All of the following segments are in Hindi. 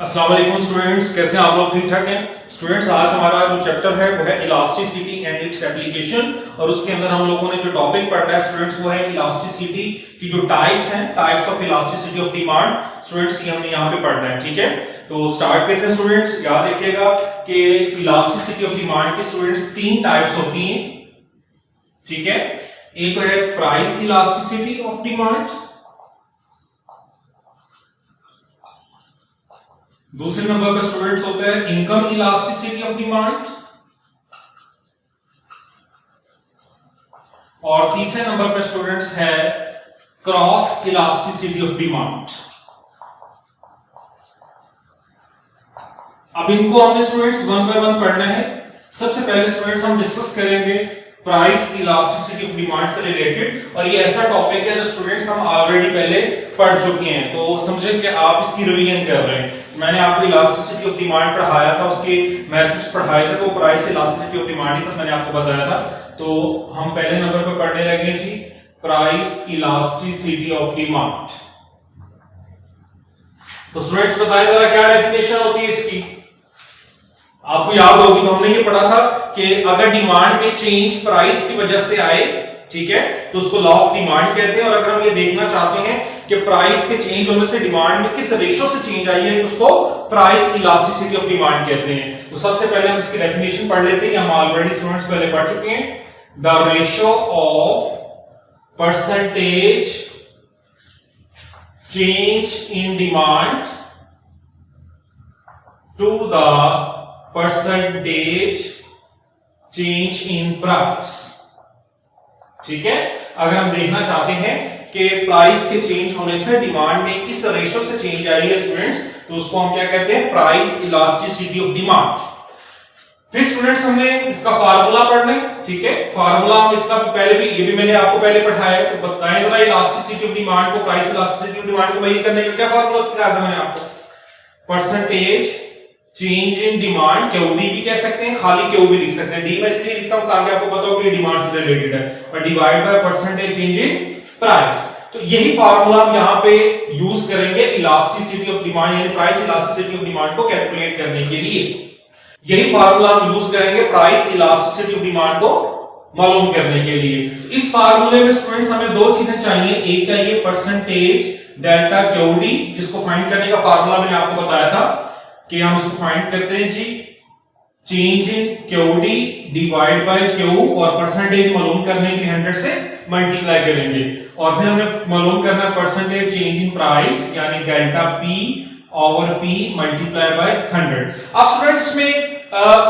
अस्सलाम वालेकुम स्टूडेंट्स, कैसे हैं आप लोग? ठीक ठाक हैं स्टूडेंट्स। आज हमारा जो चैप्टर है वो है इलास्टिसिटी एंड इट्स एप्लीकेशन, और उसके अंदर हम लोगों ने जो टॉपिक पढ़ना है स्टूडेंट्स वो है इलास्टिसिटी की जो टाइप्स हैं, types of elasticity of demand. Students ये हमने यहाँ पे पढ़ना है, ठीक है। तो स्टार्ट करते हैं स्टूडेंट्स। याद रखिएगा कि इलास्टिसिटी ऑफ डिमांड की स्टूडेंट्स तीन टाइप्स होती हैं, ठीक है। एक है प्राइस इलास्टिसिटी ऑफ डिमांड, दूसरे नंबर पे स्टूडेंट्स होते हैं इनकम इलास्टिसिटी ऑफ डिमांड, और तीसरे नंबर पे स्टूडेंट्स है क्रॉस इलास्टिसिटी ऑफ डिमांड। अब इनको हमने स्टूडेंट्स वन बाय वन पढ़ना है। सबसे पहले स्टूडेंट्स हम डिस्कस करेंगे प्राइस इलास्टिसिटी ऑफ डिमांड से रिलेटेड, और ये ऐसा टॉपिक है जो स्टूडेंट्स हम ऑलरेडी पहले पढ़ चुके हैं, तो समझें कि आप इसकी रिवीजन कर रहे हैं। मैंने आपको इलास्टिसिटी ऑफ डिमांड पढ़ाया था, उसके मेथड्स पढ़ाए थे, तो प्राइस इलास्टिसिटी ऑफ डिमांड ही था, मैंने आपको बताया था। तो हम पहले नंबर पर पढ़ने लगे जी प्राइस इलास्टिसिटी ऑफ डिमांड। तो स्टूडेंट्स बताइए जरा क्या डेफिनेशन होती है इसकी। आपको याद होगी तो हमने ये पढ़ा था कि अगर डिमांड में चेंज प्राइस की वजह से आए, ठीक है, तो उसको लॉ ऑफ डिमांड कहते हैं। और अगर हम ये देखना चाहते हैं कि प्राइस के चेंज होने से डिमांड में किस रेशो से चेंज आई है, तो उसको प्राइस इलास्टिसिटी ऑफ डिमांड कहते हैं। तो सबसे पहले हम इसकी डेफिनेशन पढ़ लेते हैं, हम ऑलरेडी स्टूडेंट्स पहले पढ़ चुके हैं। The ratio of percentage change in demand to the percentage change in price, ठीक है। अगर हम देखना चाहते हैं कि प्राइस के चेंज होने से डिमांड में किस रेशो से चेंज आई है स्टूडेंट्स, तो उसको हम क्या कहते हैं, प्राइस इलास्टिसिटी ऑफ डिमांड। फिर स्टूडेंट्स हमने इसका फार्मूला पढ़ना है, ठीक है। फार्मूला हम इसका पहले भी, ये भी मैंने आपको पहले पढ़ाया है, तो बताएं जरा इलास्टिसिटी ऑफ डिमांड को, प्राइस इलास्टिसिटी ऑफ डिमांड को मेजर करने का क्या फार्मूला सिखाया था मैंने आपको। Percentage change in demand, QD भी कह सकते हैं, खाली क्यू भी लिख सकते हैं। डी में इसलिए लिखता हूं ताकि आपको पता हो कि डिमांड से रिलेटेड है, और divide by percentage change in price. तो यही फार्मूला हम यहां पे यूज करेंगे इलास्टिसिटी ऑफ डिमांड, यानी प्राइस इलास्टिसिटी ऑफ डिमांड को कैलकुलेट करने के लिए। यही फार्मूला हम यूज करेंगे प्राइस इलास्टिसिटी ऑफ डिमांड को मालूम करने के लिए। इस फार्मूले में स्टूडेंट्स हमें दो चीजें चाहिए। एक चाहिए परसेंटेज डेल्टा क्यूडी, जिसको फाइंड करने का फार्मूला मैंने आपको बताया था कि हम इसको फाइंड करते हैं जी change in QD divide by Q, और परसेंटेज मालूम करने के लिए 100 से मल्टीप्लाई करेंगे, और फिर हमें मालूम करना है परसेंटेज चेंज इन प्राइस, यानी delta P over P multiply by 100। अब स्टूडेंट्स में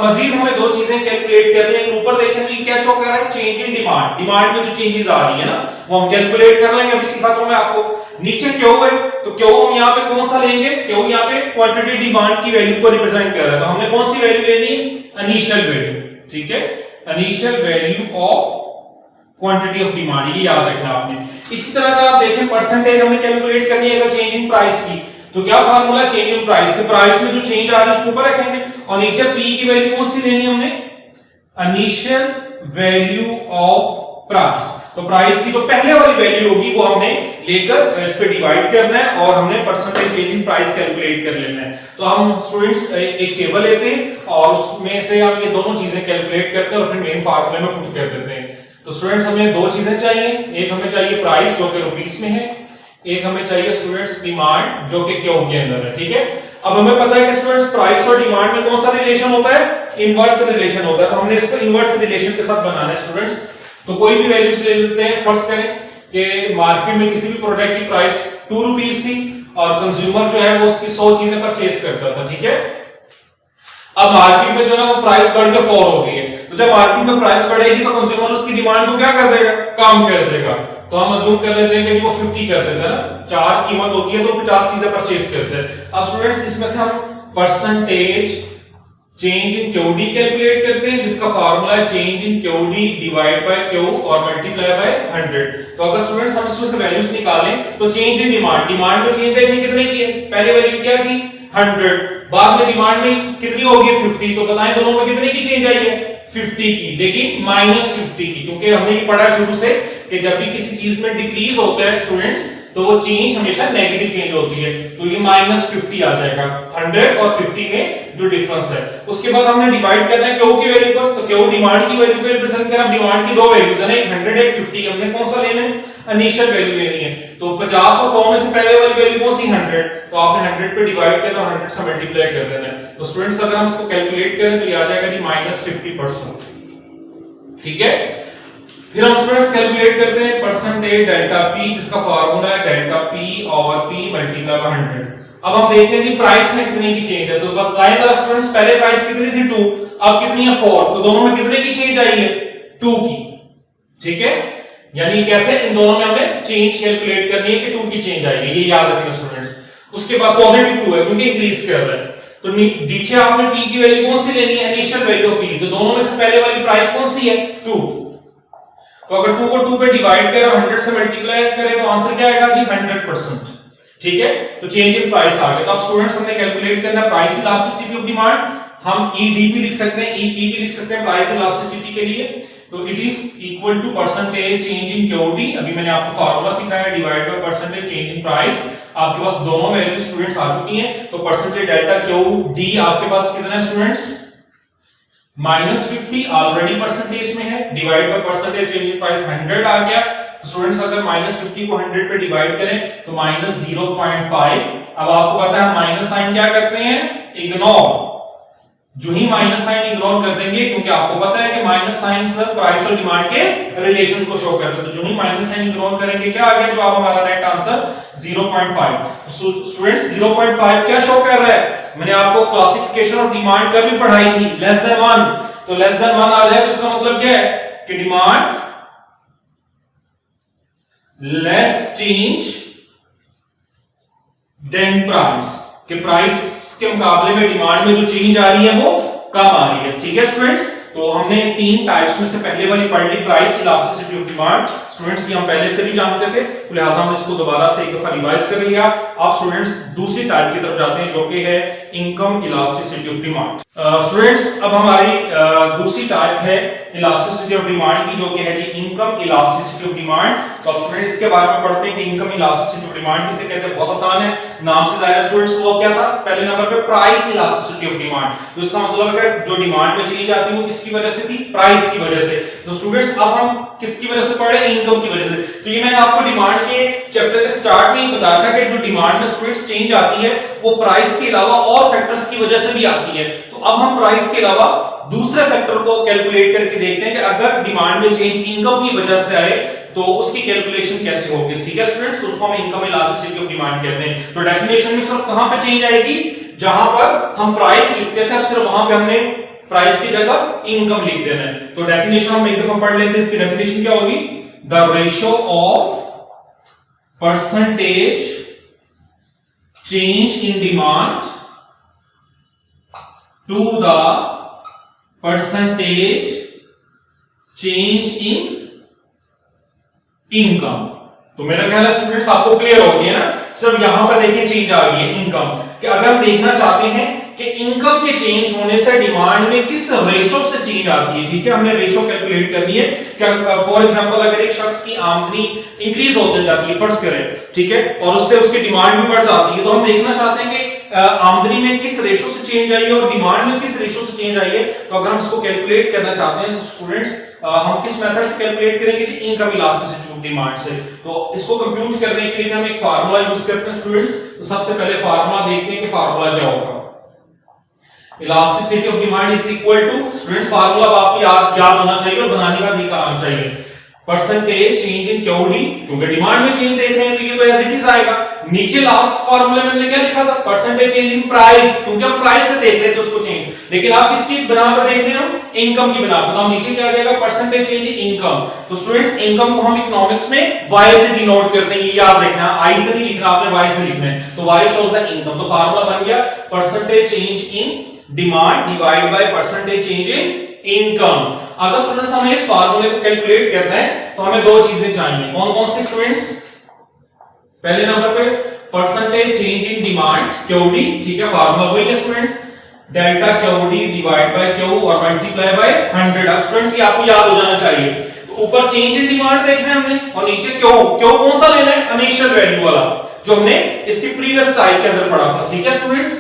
मजीद हमें दो चीजें कैलकुलेट करनी है। ऊपर देखें तो ये क्या शो कर रहा है, चेंज इन डिमांड, डिमांड में जो चेंजेस आ रही है ना वो हम कैलकुलेट कर लेंगे, अभी सिखाता हूं मैं आपको। नीचे क्यू है, तो क्यू हम यहाँ पे कौन सा लेंगे, क्यू यहाँ पे क्वांटिटी डिमांड की वैल्यू को रिप्रेजेंट कर रहा है, तो हमने कौन सी वैल्यू लेनी है, इनिशियल वैल्यू, ठीक है, initial value of quantity of demand, ये याद रखना आपने। इसी तरह का आप देखें परसेंटेज हमें कैलकुलेट करनी है चेंज इन प्राइस की, तो क्या फार्मूला, चेंज इन प्राइस, तो प्राइस में जो चेंज आ रहा है उसको ऊपर रखेंगे, और नीचे पी की वैल्यू कौन सी लेनी है हमने, इनिशियल वैल्यू ऑफ प्राइस। तो प्राइस की जो पहले वाली वैल्यू होगी वो हमने लेकर इस पे डिवाइड करना है, और हमने percentage change in price calculate कर लेना है। तो हम स्टूडेंट्स एक टेबल लेते हैं और उसमें से हम ये दोनों चीजें कैलकुलेट करते हैं और फिर मेन फार्मूले में पुट कर देते हैं। तो स्टूडेंट्स हमें दो चीजें चाहिए, एक हमें चाहिए प्राइस जो कि रुपीस में है, एक हमें चाहिए स्टूडेंट्स डिमांड जो कि क्यू के अंदर है, ठीक है। अब हमें पता है कि स्टूडेंट्स प्राइस और डिमांड में कौन सा रिलेशन होता है, इनवर्स रिलेशन होता है, तो हमने इसको इनवर्स रिलेशन के साथ बनाना है स्टूडेंट्स। तो कोई भी वैल्यूज ले लेते हैं। फर्स्ट करें कि मार्केट में किसी भी प्रोडक्ट की प्राइस 2 रुपीस थी, और कंज्यूमर जो है वो उसकी 100 चीजें परचेज करता था, ठीक है। अब मार्केट में जो है वो प्राइस बढ़ के 4 हो गई है, तो जब मार्केट में प्राइस बढ़ेगी तो कंज्यूमर उसकी डिमांड को क्या कर देगा, कम कर देगा। तो हम अज्यूम कर लेते हैं कि वो 50 कर देता है ना, 4 कीमत होती है तो 50 चीजें परचेज करते हैं। अब स्टूडेंट्स इसमें से हम percentage change in QD calculate करते हैं, जिसका फार्मूला है change in QD divide by Q और मल्टीप्लाई बाय 100। तो अगर स्टूडेंट्स हम इसमें से वैल्यूज निकालें तो चेंज इन डिमांड, डिमांड में चेंज देखें कितने की है, पहले वैल्यू क्या थी 100, बाद में डिमांड में कितनी होगी 50, तो बताएं दोनों में कितने की चेंज आई है, 50 की, लेकिन -50 की, क्योंकि हमने ये पढ़ा शुरू से कि जब भी किसी चीज में डिक्रीज होता है स्टूडेंट्स तो वो चेंज हमेशा नेगेटिव चेंज होती है, तो ये -50 आ जाएगा 100 और 50 में जो डिफरेंस है। उसके बाद हमने डिवाइड करना है क्यू की वैल्यू पर, तो क्यू डिमांड की वैल्यू को रिप्रेजेंट कर रहा है। डिमांड की दो वैल्यूज है ना, एक 100 एक 50, हमने कौन सा लेना है, इनिशियल वैल्यू लेनी है। तो 50 और 100 में से पहले वाली वैल्यू कौन सी 100, तो आपने 100 पे डिवाइड करना और 100 से मल्टीप्लाई कर देना है। तो स्टूडेंट्स अगर हम इसको कैलकुलेट करें तो ये आ जाएगा जी -50%, ठीक है। फिर हम स्टूडेंट्स कैलकुलेट करते हैं परसेंटेज डेल्टा पी, जिसका फार्मूला है डेल्टा पी और पी मल्टीप्लाई बाय 100। अब हम देखते हैं जी प्राइस में कितने की चेंज है, तो बताएं जरा स्टूडेंट्स, पहले प्राइस कितनी थी 2, अब कितनी है 4, तो दोनों में कितने की चेंज आई है 2 की, ठीक है। यानी कैसे इन दोनों में हमें चेंज कैलकुलेट करनी है कि 2 की चेंज आई है, ये याद रखिए स्टूडेंट्स। उसके बाद पॉजिटिव 2 है क्योंकि इंक्रीज कर रहा है, तो नीचे आपने पी की वैल्यू कौन सी लेनी है, इनिशियल वैल्यू ऑफ पी, तो दोनों में से पहले वाली प्राइस कौन सी है 2, तो अगर 2 को 2 पे डिवाइड करें और 100 से मल्टीप्लाई करें तो आंसर क्या आएगा जी 100%, ठीक है। तो चेंज इन प्राइस आ गया। तो अब स्टूडेंट्स हमने कैलकुलेट करना है प्राइस इलास्टिसिटी ऑफ डिमांड, हम ईडीपी लिख सकते हैं, ईपी भी लिख सकते हैं प्राइस इलास्टिसिटी के लिए। तो it is equal to percentage change in QD, अभी मैंने आपको फार्मूला सिखाया है, divide by percentage change in price. आपके पास दोनों वैल्यू स्टूडेंट्स आ चुकी हैं, तो परसेंटेज डेल्टा क्यूडी आपके पास कितना है स्टूडेंट्स -50 ऑलरेडी परसेंटेज में है, divide by percentage change in price 100 आ गया। तो स्टूडेंट्स अगर -50 को 100 पे डिवाइड करें तो -0.5। अब आपको पता है माइनस साइन क्या करते हैं, इग्नोर, जो ही माइनस साइन इग्नोर कर देंगे, क्योंकि आपको पता है कि माइनस साइन से प्राइस और डिमांड के रिलेशन को शो करता है, तो जो ही माइनस साइन इग्नोर करेंगे क्या आ गया, जो आप हमारा राइट आंसर 0.5। स्टूडेंट्स 0.5 क्या शो कर रहा है, मैंने आपको क्लासिफिकेशन ऑफ डिमांड का भी पढ़ाई थी, लेस देन 1, तो लेस देन 1 आ जाए तो इसका मतलब क्या है कि demand less change than price, के प्राइस के मुकाबले में डिमांड में जो चेंज आ रही है वो कम आ रही है, ठीक है स्टूडेंट्स। तो हमने 3 टाइप्स में से पहले वाली पढ़ ली, price elasticity of demand. Students ये हम पहले से भी जानते थे, तो लिहाजा हमने इसको दोबारा से एक दफा रिवाइज कर लिया। अब स्टूडेंट्स दूसरी टाइप की तरफ जाते हैं, जो कि है income elasticity of demand. Students अब हमारी दूसरी टाइप है इलास्टिसिटी ऑफ डिमांड की, जो कि है जी इनकम इलास्टिसिटी ऑफ डिमांड। तो अब स्टूडेंट्स इसके बारे में पढ़ते हैं कि इनकम इलास्टिसिटी ऑफ डिमांड किसे कहते हैं। बहुत आसान है, नाम से जाहिर स्टूडेंट्स, वो क्या था, पहले नंबर पे प्राइस इलास्टिसिटी ऑफ डिमांड, तो इसका मतलब है जो डिमांड में चेंज आती है वो किसकी वजह से थी, प्राइस की वजह से। तो स्टूडेंट्स अब हम किसकी वजह से पढ़ रहे हैं, इनकम की वजह से। तो ये मैंने आपको डिमांड के चैप्टर के स्टार्ट में ही बताया था कि जो डिमांड में स्टूडेंट्स चेंज आती है वो प्राइस के अलावा और फैक्टर्स की वजह से भी आती है। तो अब हम प्राइस के अलावा दूसरे फैक्टर को कैलकुलेट करके देखते हैं कि अगर डिमांड में चेंज इनकम की वजह से आए तो उसकी कैलकुलेशन कैसे होगी, ठीक है स्टूडेंट्स। तो उसको हम इनकम इलास्टिसिटी ऑफ डिमांड कहते हैं। तो डेफिनेशन में सिर्फ कहां पे चेंज आएगी, जहां पर हम प्राइस लिखते थे, अब सिर्फ वहां पे हमने प्राइस की जगह इनकम लिख देना है। तो डेफिनेशन हम एक दफा पढ़ लेते हैं, इसकी डेफिनेशन क्या होगी, the ratio of percentage change in demand to the percentage change in income। तो मेरा ख्याल है स्टूडेंट्स आपको क्लियर हो गया ना, सिर्फ यहां पर देखिए चेंज आ गई है इनकम, कि अगर देखना चाहते हैं कि इनकम के चेंज होने से डिमांड में किस रेशो से चेंज आती है, ठीक है, हमने रेशो कैलकुलेट करनी है। क्या फॉर एग्जांपल अगर एक शख्स की आमदनी इंक्रीज होती जाती है, फर्ज करें, ठीक है, और उससे उसकी डिमांड भी बढ़ जाती है, तो हम देखना चाहते हैं कि आमदनी में किस रेशो से चेंज आई है और डिमांड में किस रेशो से चेंज आई है। तो अगर हम इसको कैलकुलेट करना चाहते हैं तो स्टूडेंट्स हम किस मेथड से कैलकुलेट करेंगे जी, इनकम इलास्टिसिटी ऑफ डिमांड से। तो इसको कंप्यूट करने के लिए हम एक फार्मूला यूज करते हैं स्टूडेंट्स। तो सबसे पहले फार्मूला देखते हैं कि फार्मूला क्या होगा। Elasticity of demand is equal to, students formula आपको याद होना चाहिए और बनाने का तरीका आना चाहिए, परसेंटेज चेंज इन क्यूडी, क्योंकि डिमांड में चेंज देख रहे हैं तो ये तो एज इट इज आएगा। नीचे लास्ट फार्मूले में हमने क्या लिखा था, परसेंटेज चेंज इन प्राइस, क्योंकि हम प्राइस से देख रहे थे उसको चेंज, लेकिन आप किसकी बिना पर देख रहे हो, इनकम की बिना पर। तो हम नीचे क्या आ जाएगा, परसेंटेज चेंज इन इनकम। तो स्टूडेंट्स इनकम को हम इकोनॉमिक्स में y से डिनोट करते हैं, ये याद रखना, i से नहीं लिखना आपने, y से लिखना है। तो y शोज द इनकम। तो फार्मूला बन गया percentage change in demand divide by percentage change in income. अगर स्टूडेंट्स हमें इस फार्मूले को कैलकुलेट करना है तो हमें दो चीजें चाहिए, कौन कौन सी स्टूडेंट्स, पहले नंबर पे percentage change in demand QD, ठीक है, फार्मूला वही है students, delta QD divide by Q और मल्टीप्लाई बाय 100। अब स्टूडेंट्स ये आपको याद हो जाना चाहिए। तो ऊपर चेंज इन डिमांड देखना है हमने और नीचे क्यों कौन सा लेना है, इनिशियल वैल्यू वाला जो हमने इसकी प्रीवियस टाइप के अंदर पढ़ा था। ठीक है स्टूडेंट्स,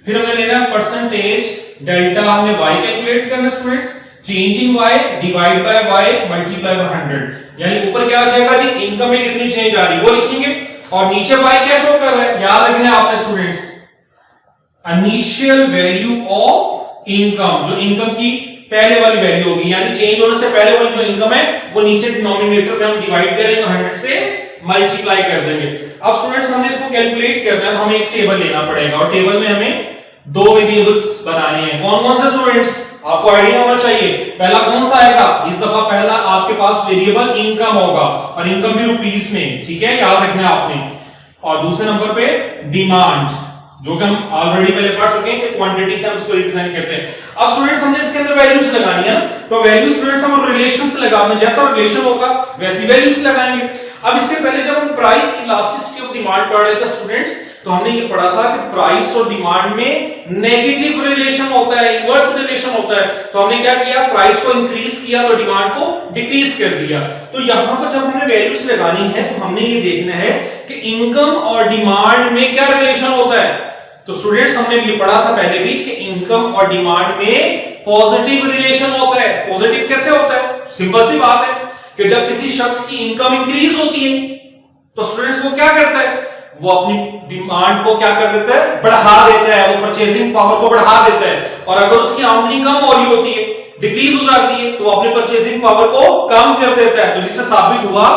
फिर हमने लेना है परसेंटेज डेल्टा, हमने y कैलकुलेट करना है students, change in y divide bye y multiply by 100, यानी ऊपर क्या आ जाएगा जी, इनकम में कितनी चेंज आ रही है वो लिखेंगे और नीचे y क्या शो कर रहा है, याद रखना है आपने students, initial value of income, जो इनकम की पहले वाली वैल्यू होगी, यानी चेंज होने से पहले वाली जो इनकम है वो नीचे डिनोमिनेटर में हम डिवाइड करेंगे 100 से मल्टीप्लाई कर देंगे। अब स्टूडेंट्स हमने इसको कैलकुलेट करना है तो हमें एक टेबल लेना पड़ेगा और टेबल में हमें दो वेरिएबल्स बनाने हैं। कौन कौन से स्टूडेंट्स, आपको आइडिया होना चाहिए, पहला कौन सा आएगा, इस दफा पहला आपके पास वेरिएबल इनकम होगा और इनकम भी रुपीस में, ठीक है, याद रखना है आपने। और दूसरे नंबर पे डिमांड, जो कि हम ऑलरेडी पहले पढ़ चुके हैं कि क्वांटिटी से हम इसको रिप्रेजेंट करते हैं। अब स्टूडेंट्स हमने इसके अंदर वैल्यूज लगानी है, तो वैल्यू स्टूडेंट्स हम रिलेशन से लगाएंगे, जैसा रिलेशन होगा वैसी वैल्यूज लगाएंगे। अब इससे पहले जब हम प्राइस इलास्टिसिटी ऑफ डिमांड पढ़ रहे थे स्टूडेंट्स, तो हमने ये पढ़ा था कि प्राइस और डिमांड में नेगेटिव रिलेशन होता है, इनवर्स रिलेशन होता है। तो हमने क्या किया, प्राइस को इंक्रीज किया तो डिमांड को डिक्रीज कर दिया। तो यहां पर जब हमने वैल्यूज लगानी है तो हमने ये देखना है कि इनकम और डिमांड में क्या रिलेशन होता है। तो स्टूडेंट्स हमने ये पढ़ा था पहले भी कि इनकम और डिमांड में पॉजिटिव रिलेशन होता है। पॉजिटिव कैसे होता है, सिंपल सी बात है कि जब किसी शख्स की इनकम इंक्रीज होती है तो स्टूडेंट्स वो क्या करता है, वो अपनी डिमांड को क्या कर देता है, बढ़ा देता है, वो परचेजिंग पावर को बढ़ा देता है। और अगर उसकी आमदनी कम हो रही होती है, डिक्रीज हो जाती है, तो वो अपनी परचेजिंग पावर को कम कर देता है। तो जिससे साबित हुआ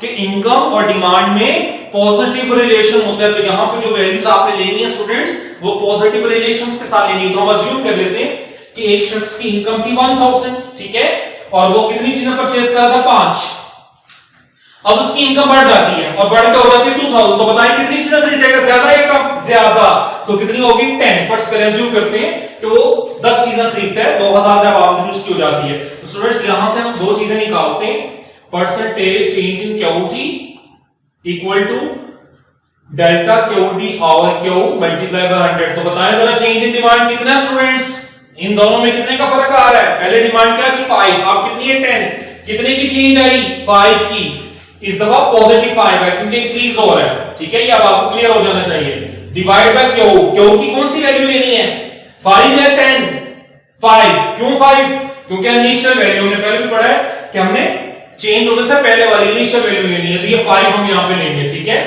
कि इनकम और डिमांड में पॉजिटिव रिलेशन होता है। तो यहां पे जो वैल्यूज आपने लेनी है स्टूडेंट्स, वो पॉजिटिव रिलेशंस के साथ लेनी है। तो हम अज्यूम कर लेते हैं कि एक शख्स की इनकम थी 1000, ठीक है, और वो कितनी चीजें परचेज कर रहा था, 5। अब उसकी इनकम बढ़ जाती है और बढ़ के हो जाती है 2000, तो बताएं कितनी चीजें खरीदेगा, ज्यादा या कम, ज्यादा, तो कितनी होगी, 10। फर्स्ट करें, अज्यूम करते हैं कि वो 10 चीजें खरीदता है, 2000 जब आमदनी उसकी हो जाती है। तो स्टूडेंट्स यहां से हम दो चीजें निकालते हैं, percentage change in QT equal to delta QD over Q multiply by 100। तो बताएं जरा चेंज इन डिमांड कितना है स्टूडेंट्स, इन दोनों में कितने का फर्क आ रहा है। पहले डिमांड क्या थी, 5, अब कितनी है, 10। कितने की चेंज आई, 5 की। इस दफा पॉजिटिव 5 है क्योंकि इंक्रीज हो रहा है, ठीक है, ये अब आपको क्लियर हो जाना चाहिए। डिवाइड बाय क्यू, क्यू की कौन सी वैल्यू लेनी है, 5 या 10, 5। क्यों 5, क्योंकि इनिशियल वैल्यू हमने पहले भी पढ़ा है कि हमने चेंज होने से पहले वाली इनिशियल वैल्यू लेनी है, तो ये 5 हम यहां पे लेंगे, ठीक है,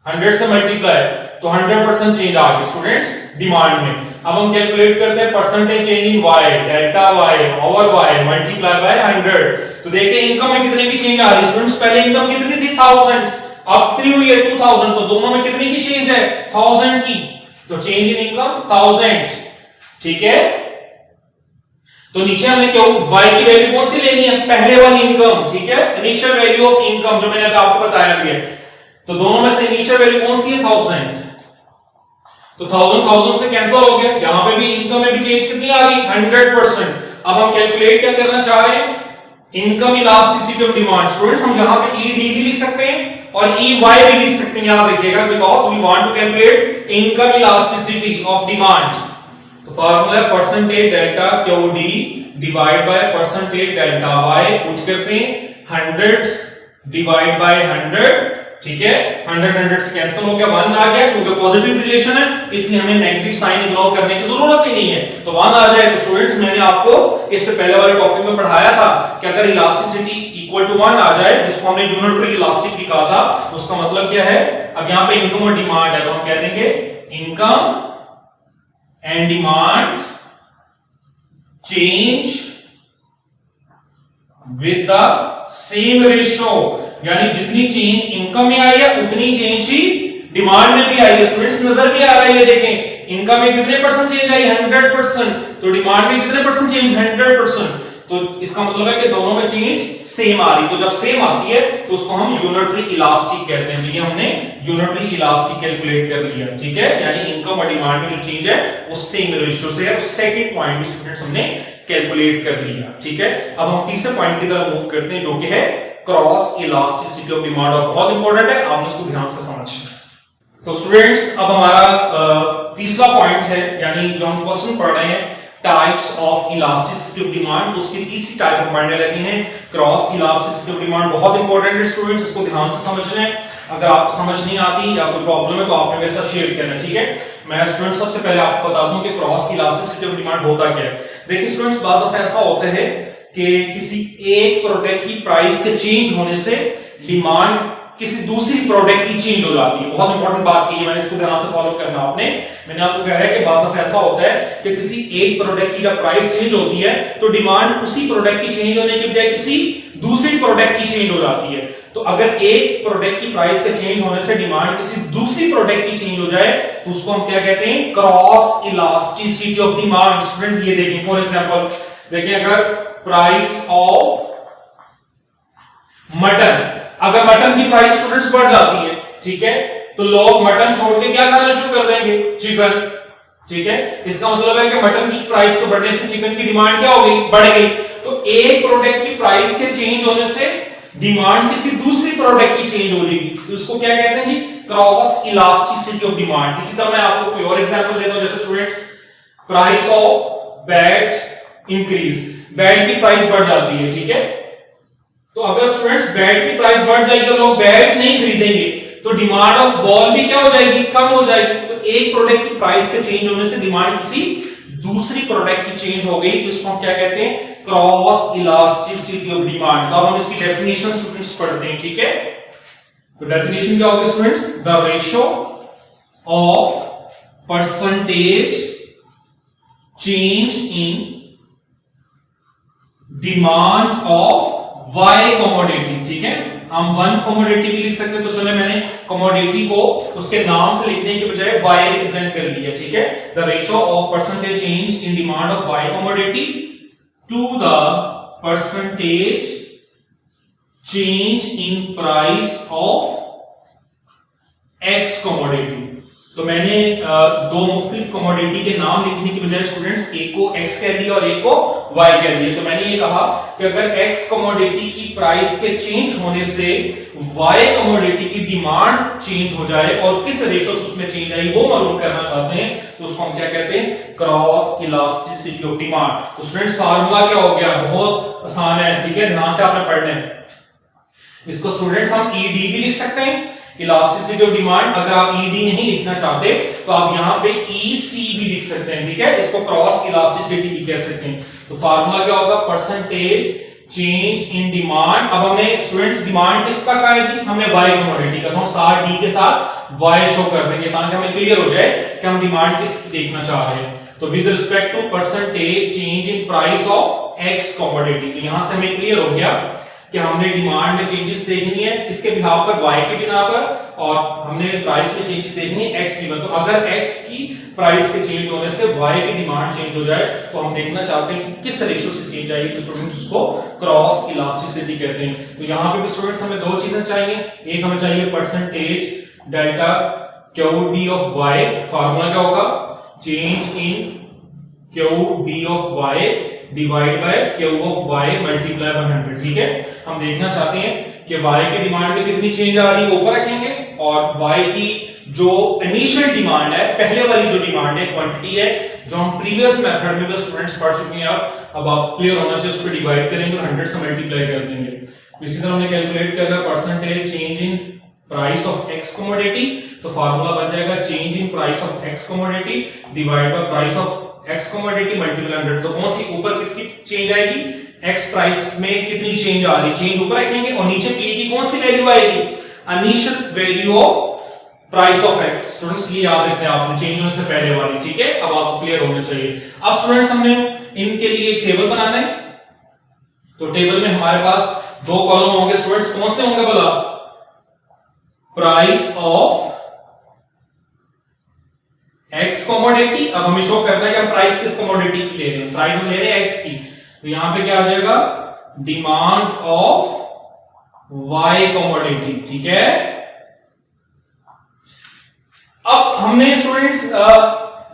100 से मल्टीप्लाई, तो 100% चेंज आ गई स्टूडेंट्स डिमांड में। अब हम कैलकुलेट करते हैं percentage change in y, delta y over y multiply by 100। तो देखते हैं इनकम में कितने की चेंज आ रही है स्टूडेंट्स। पहले इनकम कितनी थी, 1000, अब कितनी हुई है, 2000, तो दोनों में कितनी की चेंज है, 1000 की। तो चेंज इन इनकम 1000, ठीक है। तो नीचे हमने क्यों y की वैल्यू कौन सी लेनी है, पहले वाली इनकम, ठीक है, इनिशियल वैल्यू ऑफ इनकम जो मैंने आपको बताया भी है। तो दोनों में से इनिशियल वैल्यू कौन सी है, 1000, तो 1000 से कैंसिल हो गया। यहां पे भी इनकम में भी चेंज कितनी आ गई, 100%। अब हम कैलकुलेट क्या करना चाह रहे हैं, income elasticity of demand. Students हम यहां पे ईडी भी लिख सकते हैं और ईवाई भी लिख सकते हैं, याद रखिएगा, because we want to calculate income elasticity of demand. तो फार्मूला है percentage delta QD divide by percentage delta Y, put करते हैं 100 डिवाइड बाय 100, ठीक है, 100 से कैंसिल हो गया, 1 आ गया, क्योंकि पॉजिटिव रिलेशन है इसलिए हमें नेगेटिव साइन इग्नोर करने की जरूरत ही नहीं है, तो 1 आ जाए। तो स्टूडेंट्स मैंने आपको इससे पहले वाले टॉपिक में पढ़ाया था कि अगर इलास्टिसिटी इक्वल टू 1 आ जाए, जिसको हमने यूनिटरी इलास्टिक लिखा था, उसका मतलब क्या है, अब यहां पे इनकम और डिमांड है तो हम कह देंगे income and demand change with the same ratio, यानी जितनी चेंज इनकम में आई है उतनी चेंज ही डिमांड में भी आई है। स्टूडेंट्स नजर भी आ रहा है, ये देखें, इनकम में कितने परसेंट चेंज आई, 100%, तो डिमांड में कितने परसेंट चेंज, 100%। तो इसका मतलब है कि दोनों में चेंज सेम आ रही, तो जब सेम आती है तो उसको हम यूनिटरी इलास्टिक कहते हैं। ये हमने यूनिटरी इलास्टिक कैलकुलेट कर लिया, ठीक है, यानी इनकम और डिमांड में जो चेंज है वो सेम रेशियो से है। सेकंड पॉइंट भी स्टूडेंट्स हमने कैलकुलेट कर लिया, ठीक है। अब हम तीसरे पॉइंट की तरफ मूव करते हैं जो कि है क्रॉस इलास्टिसिटी ऑफ डिमांड, और बहुत इंपॉर्टेंट है, आपने इसको ध्यान से समझना। तो स्टूडेंट्स अब हमारा तीसरा पॉइंट है, यानी जो हम क्वेश्चन पढ़ रहे हैं, types of elasticity of demand, तो उसकी तीसरी टाइप हम पढ़ने लगे हैं, क्रॉस इलास्टिसिटी ऑफ डिमांड। बहुत इंपॉर्टेंट है स्टूडेंट्स, इसको ध्यान से समझना है। अगर आपको समझ नहीं आती या कोई प्रॉब्लम है तो आपने मेरे साथ शेयर करना, ठीक है। मैं स्टूडेंट्स सबसे पहले आपको बता दूं कि क्रॉस इलास्टिसिटी ऑफ डिमांड होता क्या है। देखिए स्टूडेंट्स, बात दफा ऐसा होता है कि किसी एक प्रोडक्ट की प्राइस के चेंज होने से डिमांड किसी दूसरी प्रोडक्ट की चेंज हो जाती है। बहुत इंपॉर्टेंट बात की है मैंने, इसको ध्यान से फॉलो करना आपने। मैंने आपको कहा है कि बात दफा ऐसा होता है कि किसी एक प्रोडक्ट की जब प्राइस चेंज होती है तो डिमांड उसी प्रोडक्ट की चेंज होने के बजाय किसी दूसरी प्रोडक्ट की चेंज हो जाती है। तो अगर एक प्रोडक्ट की प्राइस के चेंज होने से डिमांड किसी दूसरी प्रोडक्ट की चेंज हो जाए तो उसको हम क्या कहते हैं, cross elasticity of demand. Student ये देखें, फॉर एग्जांपल देखिए, अगर प्राइस ऑफ मटन, अगर मटन की प्राइस स्टूडेंट्स बढ़ जाती है, ठीक है, तो लोग मटन छोड़ के क्या खाना शुरू कर देंगे, चिकन, ठीक है। इसका मतलब है कि मटन की प्राइस को बढ़ने से चिकन की डिमांड क्या हो गई, बढ़ गई। तो एक प्रोडक्ट की प्राइस के चेंज होने से डिमांड किसी दूसरी प्रोडक्ट की चेंज हो जाएगी, तो इसको क्या कहते हैं जी, क्रॉस इलास्टिसिटी ऑफ डिमांड। इसी तरह मैं आपको कोई और एग्जांपल देता हूं, जैसे students price of bat increase, bat की प्राइस बढ़ जाती है, ठीक है। तो अगर स्टूडेंट्स बैट की प्राइस बढ़ जाएगी तो लोग बैट नहीं खरीदेंगे, तो डिमांड ऑफ बॉल भी क्या हो जाएगी, कम हो जाएगी। तो एक प्रोडक्ट की प्राइस के चेंज होने से डिमांड किसी दूसरी प्रोडक्ट की चेंज हो गई, तो इसको हम क्या कहते हैं, क्रॉस इलास्टिसिटी ऑफ डिमांड। तो अब हम इसकी डेफिनेशन स्टूडेंट्स पढ़ते हैं, ठीक है। तो डेफिनेशन क्या होगी students, the ratio of percentage change in demand of Y commodity, ठीक है। हम वन कमोडिटी भी लिख सकते हैं, तो चलो मैंने कमोडिटी को उसके नाम से लिखने के बजाय वाई रिप्रेजेंट कर लिया, ठीक है। The ratio of percentage change in demand of Y commodity to the percentage change in price of X commodity. तो मैंने दो मुख्तलिफ कमोडिटी के नाम लिखने की बजाय स्टूडेंट्स एक को x कह दिया और एक को y कह दिया। तो मैंने ये कहा कि अगर x कमोडिटी की प्राइस के चेंज होने से y कमोडिटी की डिमांड चेंज हो जाए और किस रेशियो से उसमें चेंज आई वो मालूम करना चाहते हैं, तो उसको हम क्या कहते हैं, क्रॉस इलास्टिसिटी ऑफ डिमांड। तो स्टूडेंट्स फार्मूला क्या हो गया, बहुत आसान है, ठीक है, ध्यान से आपने पढ़ना है। इसको स्टूडेंट्स हम ED भी लिख सकते हैं, इलास्टिसिटी ऑफ डिमांड। अगर आप ED नहीं लिखना चाहते तो आप यहां पे EC भी लिख सकते हैं, ठीक है। इसको क्रॉस इलास्टिसिटी भी कह सकते हैं। तो फार्मूला क्या होगा, परसेंटेज चेंज इन डिमांड। अब हमने स्टूडेंट्स डिमांड किसका कहा है जी, हमने y कमोडिटी का, तो हम साथ D के साथ y शो कर देंगे ताकि हमें क्लियर हो जाए कि हम डिमांड किस देखना चाह रहे हैं। तो with respect to percentage change in price of x commodity, तो यहां से हमें क्लियर हो गया कि हमने डिमांड में चेंजेस देखनी है इसके बिहाफ पर, y के बिना पर, और हमने प्राइस में चेंजेस देखनी है x की। तो अगर x की प्राइस के चेंज होने से y की डिमांड चेंज हो जाए तो हम देखना चाहते हैं कि किस रेशियो से चेंज आएगी, तो स्टूडेंट्स उसको क्रॉस इलास्टिसिटी कहते हैं। तो यहाँ पे भी स्टूडेंट्स हमें दो चीजें चाहिए, एक हमें चाहिए percentage delta QD of y, formula क्या होगा, change in QD of y divide bye Q of y multiply by 100, ठीक है। हम देखना चाहते हैं कि y की डिमांड में कितनी चेंज आ रही है, ऊपर रखेंगे, और y की जो इनिशियल डिमांड है, पहले वाली जो डिमांड है, क्वांटिटी है, जो हम प्रीवियस मेथड में भी स्टूडेंट्स पढ़ चुके हैं, अब आप क्लियर होना चाहिए, उस पर डिवाइड करेंगे और 100 से मल्टीप्लाई कर देंगे। इसी तरह हमने कैलकुलेट करना percentage change in price of x commodity, तो फार्मूला बन जाएगा change in price of x commodity divide by price of x commodity multiply 100। तो कौन सी ऊपर किसकी चेंज आएगी, x प्राइस में कितनी चेंज आ रही, चेंज ऊपर रखेंगे, और नीचे p की कौन सी वैल्यू आएगी, initial value of price of x। Students ये याद रखना है आपने, चेंज होने से पहले वाली, ठीक है। अब आपको क्लियर होना चाहिए। अब स्टूडेंट्स हमने इनके लिए एक टेबल बनाना है, तो टेबल में हमारे पास दो कॉलम होंगे स्टूडेंट्स, कौन से होंगे बोला, प्राइस ऑफ एक्स कमोडिटी। अब हमें शो करना है कि हम प्राइस किस कमोडिटी की ले रहे हैं, प्राइस हम ले रहे हैं एक्स की, तो यहां पे क्या आ जाएगा, डिमांड ऑफ वाई कमोडिटी, ठीक है। अब हमने स्टूडेंट्स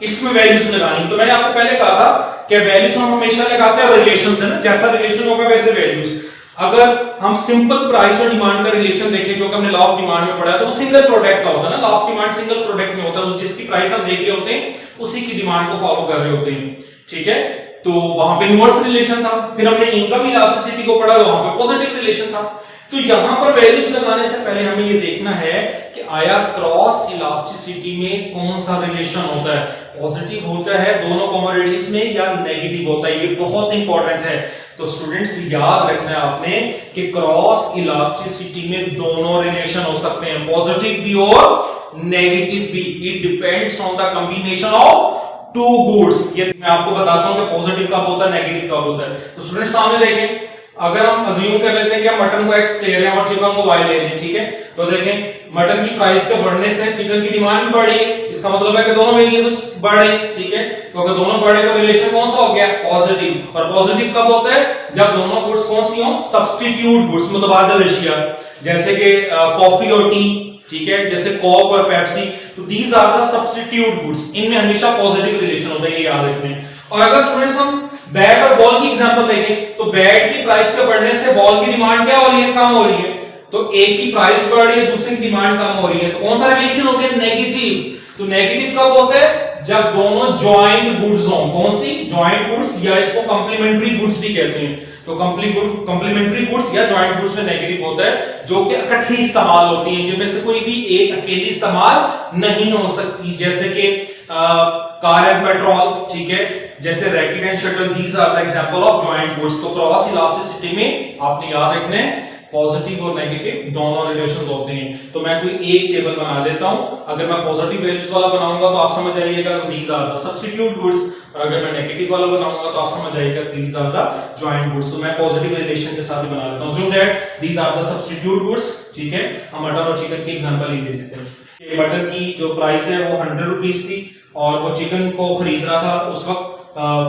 इसमें वैल्यूज लगानी, तो मैंने आपको पहले कहा था कि वैल्यूज हम हमेशा लगाते हैं रिलेशन से ना, जैसा रिलेशन होगा वैसे वैल्यूज। अगर हम सिंपल प्राइस और डिमांड का रिलेशन देखें जो कि हमने लॉ ऑफ डिमांड में पढ़ा, तो वो सिंगल प्रोडक्ट का होता है ना, law of demand single product में होता है, जिसकी प्राइस हम देख रहे होते हैं उसी की डिमांड को फॉलो कर रहे होते हैं, ठीक है। तो वहां पे इनवर्स रिलेशन था, फिर हमने इनकम इलास्टिसिटी को पढ़ा तो वहां पे पॉजिटिव रिलेशन था। तो यहां पर वैल्यूज लगाने से पहले हमें ये देखना है कि आया क्रॉस इलास्टिसिटी में कौन सा रिलेशन होता है, पॉजिटिव होता है दोनों कमोडिटीज में या नेगेटिव होता है, ये बहुत इंपॉर्टेंट है। तो स्टूडेंट्स याद रखना है आपने कि क्रॉस इलास्टिसिटी में दोनों रिलेशन हो सकते हैं, पॉजिटिव भी और नेगेटिव भी। It depends on the combination of two goods. ये मैं आपको बताता हूं कि पॉजिटिव कब होता है, नेगेटिव कब होता है। तो स्टूडेंट सामने देखें, अगर हम अज्यूम कर लेते हैं कि हम मटन को x ले रहे हैं और चिकन को y ले रहे हैं, ठीक है, तो देखें मटन की प्राइस के बढ़ने से चिकन की डिमांड बढ़ी है, इसका मतलब है कि दोनों वेरिएबल्स बढ़े, ठीक है। तो अगर दोनों बढ़े तो रिलेशन कौन सा हो गया, पॉजिटिव। और पॉजिटिव कब होता है, जब दोनों गुड्स कौन सी हो, सब्स्टिट्यूट गुड्स, मुतबादिल अशिया, जैसे कि कॉफी और टी, ठीक है, जैसे कोक और पेप्सी, तो these are the substitute goods, इनमें हमेशा पॉजिटिव रिलेशन होता है, ये याद रखना। और अगर स्टूडेंट्स हम बैट और बॉल की एग्जांपल देखें तो बैट की प्राइस के बढ़ने से बॉल की डिमांड क्या हो रही है, कम हो रही है। तो एक की प्राइस बढ़ रही है, दूसरे की डिमांड कम हो रही है, तो कौन सा रिलेशन हो गया, नेगेटिव। तो नेगेटिव कब होता है, जब दोनों जॉइंट गुड्स हो, कौन सी, जॉइंट गुड्स, या इसको कंप्लीमेंट्री गुड्स भी कहते हैं। तो कंप्लीमेंट्री गुड्स या जॉइंट गुड्स में नेगेटिव होता है, जो कि इकट्ठी इस्तेमाल होती हैं, जिनमें से कोई भी एक अकेली इस्तेमाल नहीं हो सकती, जैसे कि कार एंड पेट्रोल, ठीक है, जैसे racket and shuttle, these are the example of joint goods. तो क्रॉस इलास्टिसिटी में आपने याद रखना है पॉजिटिव और नेगेटिव दोनों रिलेशंस होते हैं। तो मैं कोई एक टेबल बना देता हूं, अगर मैं पॉजिटिव वैल्यूज वाला बनाऊंगा तो आप समझ जाइएगा these are the substitute goods, और अगर मैं नेगेटिव वाला बनाऊंगा तो आप समझ जाइएगा these are the joint goods. तो मैं पॉजिटिव रिलेशन के साथ ही बना लेता हूं, assume that these are the substitute goods, ठीक है। हम मटन और चिकन की एग्जांपल ही ले लेते हैं। मटन की जो प्राइस है वो 100 रुपीस थी और वो चिकन को खरीद रहा था उस वक्त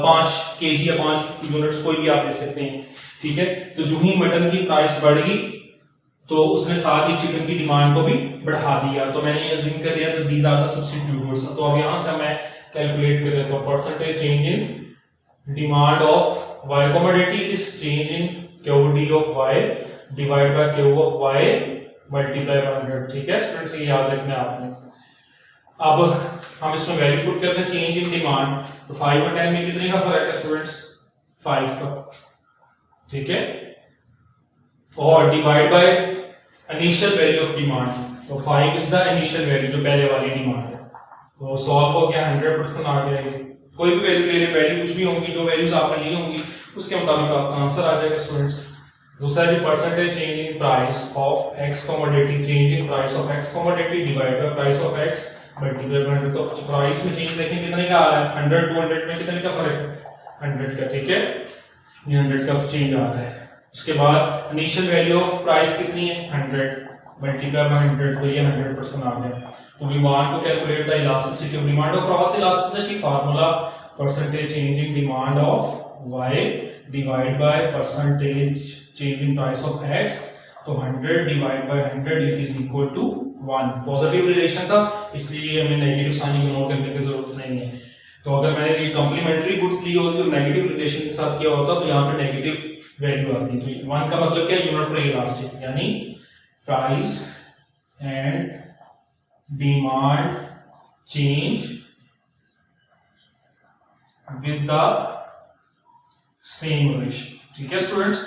5 केजी या 5 यूनिट्स, कोई भी आप ले सकते हैं, ठीक है। तो जो ही मटन की प्राइस बढ़ गई तो उसने साथ ही चिकन की डिमांड को भी बढ़ा दिया, तो मैंने ये अज्यूम कर लिया तो these are the substitute goods. तो अब यहां से मैं कैलकुलेट कर लेता हूं percentage change in demand of y commodity is change in QD of y divide by Q of y multiply by 100, ठीक है स्टूडेंट्स, ये याद रखना है आपने। अब हम इसमें वैल्यू पुट करते हैं चेंज इन डिमांड, तो 5 और 10 में कितने का फर्क है स्टूडेंट्स, 5 का, ठीक है, और divide by initial value of demand, तो 5 इज द इनिशियल वैल्यू जो पहले वाली डिमांड है। तो सॉल्व हो गया, 100% आ गया। कोई भी वैल्यू ले ले, वैल्यू कुछ भी होंगी, जो वैल्यूज आपने ली होंगी उसके मुताबिक आपका आंसर आ जाएगा स्टूडेंट्स। दूसरा है percentage change in price of X commodity, change in price of X commodity divide by price of x multiply by 100। तो प्राइस में चेंज देखें कितने का आ रहा है, 100 टू 100 में कितने का फर्क है, 100 का, ठीक है, ये 100 का चेंज आ रहा है। उसके बाद इनिशियल वैल्यू ऑफ प्राइस कितनी है, 100 मल्टीप्लाई बाय 100, तो ये 100% आ गया। तो we want to calculate the elasticity of demand और cross elasticity formula percentage change in demand of y divide by percentage change in price of x, तो 100 डिवाइड बाय 100 it is equal to 1। Positive relation था इसलिए हमें नेगेटिव साइन इग्नोर करने की जरूरत नहीं है। तो अगर मैंने ये कंप्लीमेंट्री गुड्स ली होती तो नेगेटिव रिलेशन के साथ क्या होता, तो यहाँ पे नेगेटिव वैल्यू आती है। तो 1 का मतलब क्या है, यूनिट पर इलास्टिक, यानी price and demand change with the same ratio, ठीक है स्टूडेंट्स।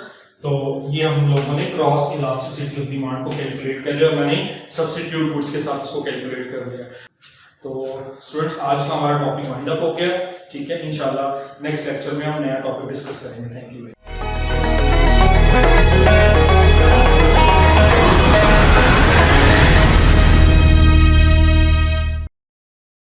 तो ये हम लोगों ने क्रॉस इलास्टिसिटी ऑफ डिमांड को कैलकुलेट कर लिया और मैंने सब्स्टिट्यूट गुड्स के साथ उसको कैलकुलेट कर दिया। तो स्टूडेंट्स आज का हमारा टॉपिक वाइंड अप हो गया, ठीक है। इंशाल्लाह नेक्स्ट लेक्चर में हम नया टॉपिक डिस्कस करेंगे। Thank you.